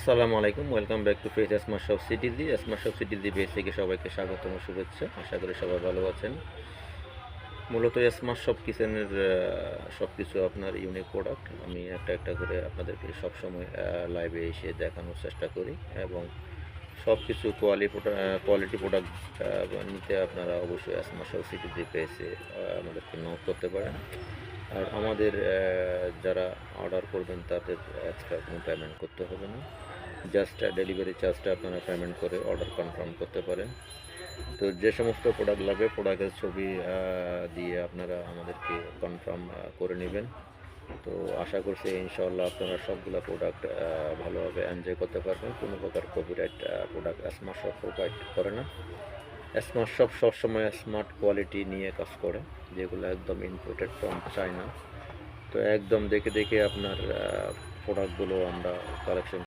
আসসালামু আলাইকুম, welcome back to page smart shop CTG. Smart shop CTG page থেকে সবাইকে স্বাগতম ও শুভেচ্ছা। আশা করি সবাই ভালো আছেন। মূলত স্মার্ট শপ কিচেনের সব কিছু আপনার ইউনিক প্রোডাক্ট আমি একটা একটা করে আপনাদেরকে সবসময় লাইভে এসে দেখানোর চেষ্টা করি, এবং সব কিছু কোয়ালিটি প্রোডাক্ট নিতে আপনারা অবশ্যই স্মার্ট শপ সিটিজি পেজে আমাদেরকে নক করতে পারেন। আর আমাদের যারা অর্ডার করবেন তাদের এক্সট্রা কোনো পেমেন্ট করতে হবে না। জাস্ট ডেলিভারি চার্জটা আপনারা পেমেন্ট করে অর্ডার কনফার্ম করতে পারেন। তো যে সমস্ত প্রোডাক্ট লাগবে প্রোডাক্টের ছবি দিয়ে আপনারা আমাদেরকে কনফার্ম করে নেবেন। তো আশা করছি ইনশাআল্লাহ আপনারা সবগুলো প্রোডাক্ট ভালোভাবে এনজয় করতে পারবেন। কোনো প্রকার copyright product smart shop provide করে না। স্মার্ট শপ সবসময় স্মার্ট কোয়ালিটি নিয়ে কাজ করে, যেগুলো একদম ইম্পোর্টেড ফ্রম চায়না। তো একদম দেখে দেখে আপনার প্রোডাক্টগুলো আমরা কালেকশন